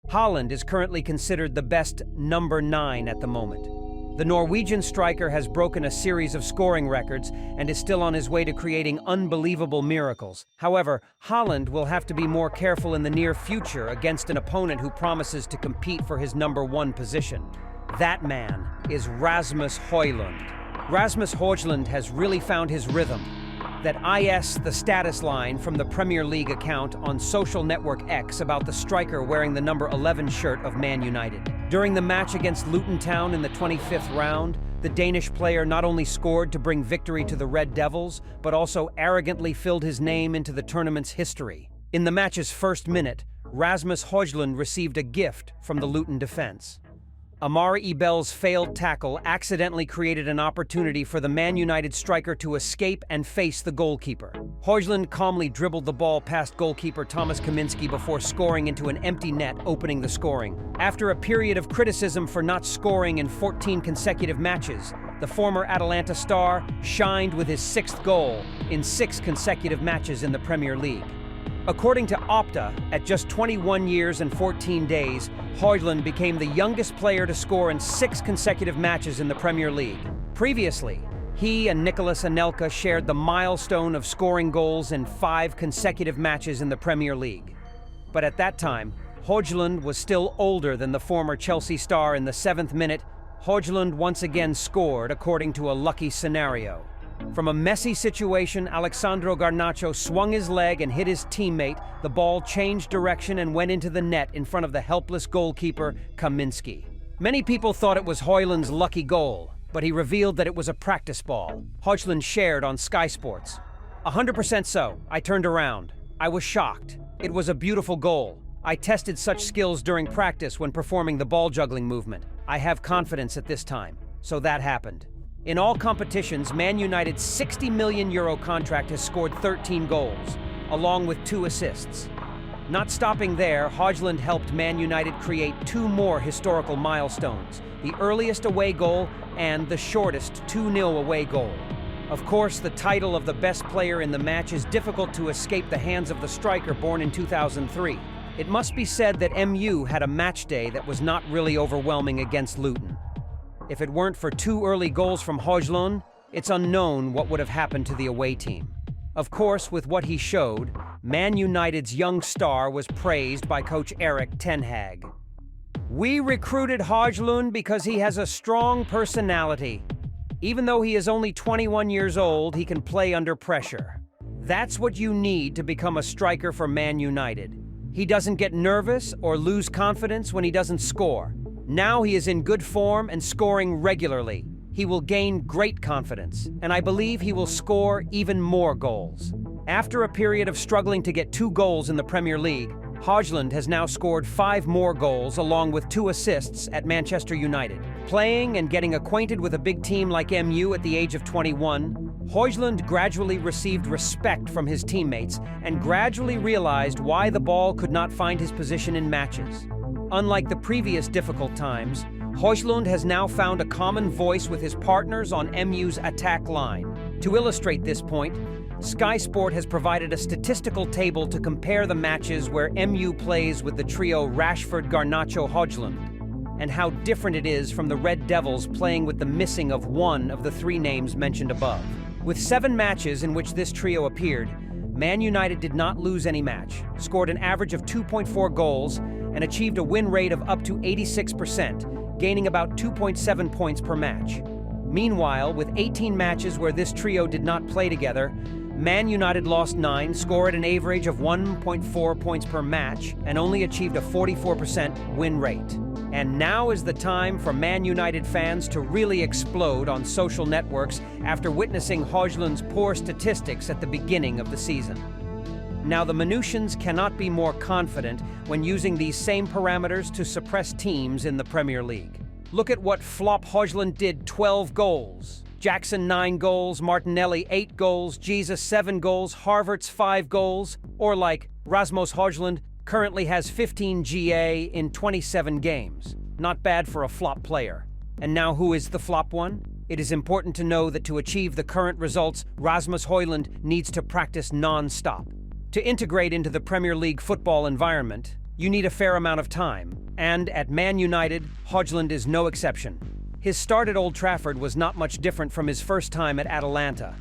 Haaland is currently considered the best number 9 at the moment. The Norwegian striker has broken a series of scoring records and is still on his way to creating unbelievable miracles. However, Haaland will have to be more careful in the near future against an opponent who promises to compete for his number 1 position. That man is Rasmus Hojlund. Rasmus Hojlund has really found his rhythm. That IS the status line from the Premier League account on social network X about the striker wearing the number 11 shirt of Man United. During the match against Luton Town in the 25th round, the Danish player not only scored to bring victory to the Red Devils, but also arrogantly filled his name into the tournament's history. In the match's first minute, Rasmus Hojlund received a gift from the Luton defense. Amari Ebel's failed tackle accidentally created an opportunity for the Man United striker to escape and face the goalkeeper. Hojlund calmly dribbled the ball past goalkeeper Thomas Kaminski before scoring into an empty net, opening the scoring. After a period of criticism for not scoring in 14 consecutive matches, the former Atalanta star shined with his 6th goal in 6 consecutive matches in the Premier League. According to Opta, at just 21 years and 14 days, Hojlund became the youngest player to score in 6 consecutive matches in the Premier League. Previously, he and Nicolas Anelka shared the milestone of scoring goals in 5 consecutive matches in the Premier League. But at that time, Hojlund was still older than the former Chelsea star. In the 7th minute, Hojlund once again scored according to a lucky scenario. From a messy situation, Alexandro Garnacho swung his leg and hit his teammate. The ball changed direction and went into the net in front of the helpless goalkeeper, Kaminski. Many people thought it was Hojlund's lucky goal, but he revealed that it was a practice ball. Hojlund shared on Sky Sports. 100% so. I turned around. I was shocked. It was a beautiful goal. I tested such skills during practice when performing the ball juggling movement. I have confidence at this time. So that happened. In all competitions, Man United's €60 million contract has scored 13 goals, along with 2 assists. Not stopping there, Hojlund helped Man United create 2 more historical milestones, the earliest away goal and the shortest 2-0 away goal. Of course, the title of the best player in the match is difficult to escape the hands of the striker born in 2003. It must be said that MU had a match day that was not really overwhelming against Luton. If it weren't for 2 early goals from Hojlund, it's unknown what would have happened to the away team. Of course, with what he showed, Man United's young star was praised by coach Erik ten Hag. "We recruited Hojlund because he has a strong personality. Even though he is only 21 years old, he can play under pressure. That's what you need to become a striker for Man United. He doesn't get nervous or lose confidence when he doesn't score. Now he is in good form and scoring regularly. He will gain great confidence, and I believe he will score even more goals." After a period of struggling to get 2 goals in the Premier League, Hojlund has now scored 5 more goals along with 2 assists at Manchester United. Playing and getting acquainted with a big team like MU at the age of 21, Hojlund gradually received respect from his teammates and gradually realized why the ball could not find his position in matches. Unlike the previous difficult times, Hojlund has now found a common voice with his partners on MU's attack line. To illustrate this point, Sky Sport has provided a statistical table to compare the matches where MU plays with the trio Rashford, Garnacho, Hojlund, and how different it is from the Red Devils playing with the missing of one of the 3 names mentioned above. With 7 matches in which this trio appeared, Man United did not lose any match, scored an average of 2.4 goals, and achieved a win rate of up to 86%, gaining about 2.7 points per match. Meanwhile, with 18 matches where this trio did not play together, Man United lost 9, scored an average of 1.4 points per match, and only achieved a 44% win rate. And now is the time for Man United fans to really explode on social networks after witnessing Hojlund's poor statistics at the beginning of the season. Now, the Minusians cannot be more confident when using these same parameters to suppress teams in the Premier League. Look at what flop Hojlund did: 12 goals. Jackson 9 goals, Martinelli 8 goals, Jesus 7 goals, Havertz 5 goals, or like Rasmus Hojlund currently has 15 GA in 27 games. Not bad for a flop player. And now who is the flop one? It is important to know that to achieve the current results, Rasmus Hojlund needs to practice non-stop. To integrate into the Premier League football environment, you need a fair amount of time, and at Man United, Hojlund is no exception. His start at Old Trafford was not much different from his first time at Atalanta.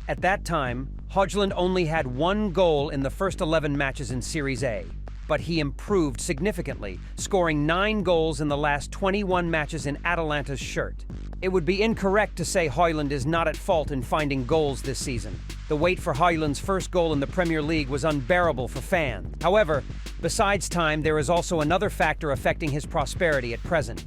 At that time, Hojlund only had 1 goal in the first 11 matches in Series A, but he improved significantly, scoring 9 goals in the last 21 matches in Atalanta's shirt. It would be incorrect to say Hojlund is not at fault in finding goals this season. The wait for Hojlund's first goal in the Premier League was unbearable for fans. However, besides time, there is also another factor affecting his prosperity at present.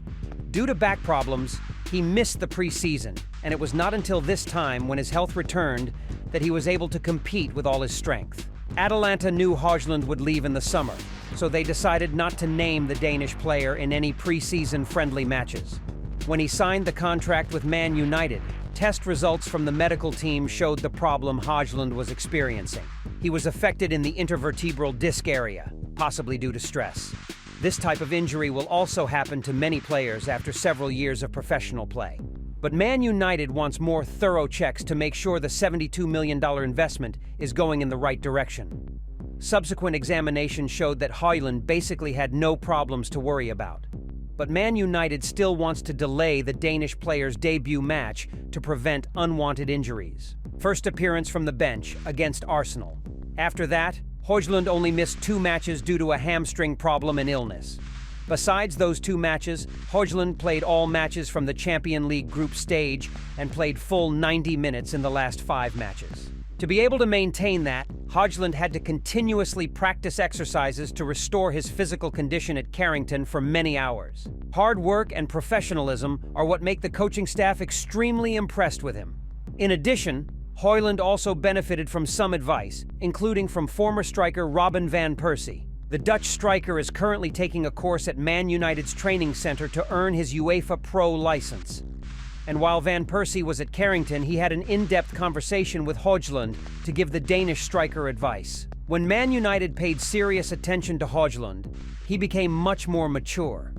Due to back problems, he missed the preseason, and it was not until this time, when his health returned, that he was able to compete with all his strength. Atalanta knew Hojlund would leave in the summer, so they decided not to name the Danish player in any preseason friendly matches. When he signed the contract with Man United, test results from the medical team showed the problem Hojlund was experiencing. He was affected in the intervertebral disc area, possibly due to stress. This type of injury will also happen to many players after several years of professional play. But Man United wants more thorough checks to make sure the $72 million investment is going in the right direction. Subsequent examination showed that Hojlund basically had no problems to worry about. But Man United still wants to delay the Danish player's debut match to prevent unwanted injuries. First appearance from the bench against Arsenal. After that, Hojlund only missed 2 matches due to a hamstring problem and illness. Besides those 2 matches, Hojlund played all matches from the Champions League group stage and played full 90 minutes in the last 5 matches. To be able to maintain that, Hojlund had to continuously practice exercises to restore his physical condition at Carrington for many hours. Hard work and professionalism are what make the coaching staff extremely impressed with him. In addition, Hojlund also benefited from some advice, including from former striker Robin van Persie. The Dutch striker is currently taking a course at Man United's training center to earn his UEFA Pro license. And while Van Persie was at Carrington, he had an in-depth conversation with Hojlund to give the Danish striker advice. When Man United paid serious attention to Hojlund, he became much more mature.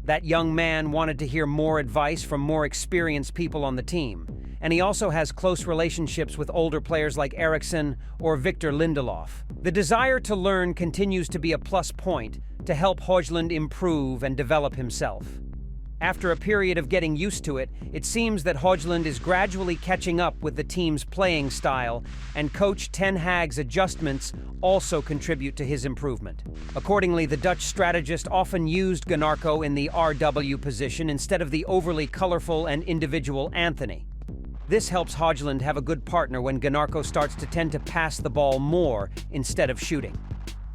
That young man wanted to hear more advice from more experienced people on the team, and he also has close relationships with older players like Eriksen or Victor Lindelof. The desire to learn continues to be a plus point to help Hojlund improve and develop himself. After a period of getting used to it, it seems that Hojlund is gradually catching up with the team's playing style, and coach Ten Hag's adjustments also contribute to his improvement. Accordingly, the Dutch strategist often used Gnarco in the RW position instead of the overly colorful and individual Anthony. This helps Hojlund have a good partner when Gnarco starts to tend to pass the ball more instead of shooting.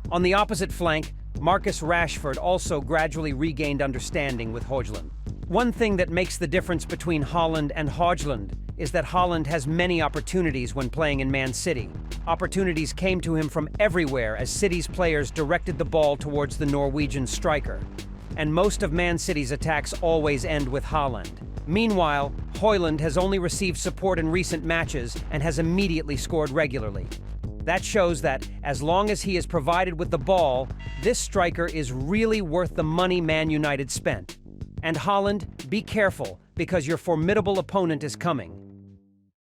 On the opposite flank, Marcus Rashford also gradually regained understanding with Hojlund. One thing that makes the difference between Haaland and Hojlund is that Haaland has many opportunities when playing in Man City. Opportunities came to him from everywhere as City's players directed the ball towards the Norwegian striker. And most of Man City's attacks always end with Haaland. Meanwhile, Hojlund has only received support in recent matches and has immediately scored regularly. That shows that, as long as he is provided with the ball, this striker is really worth the money Man United spent. And Haaland, be careful, because your formidable opponent is coming.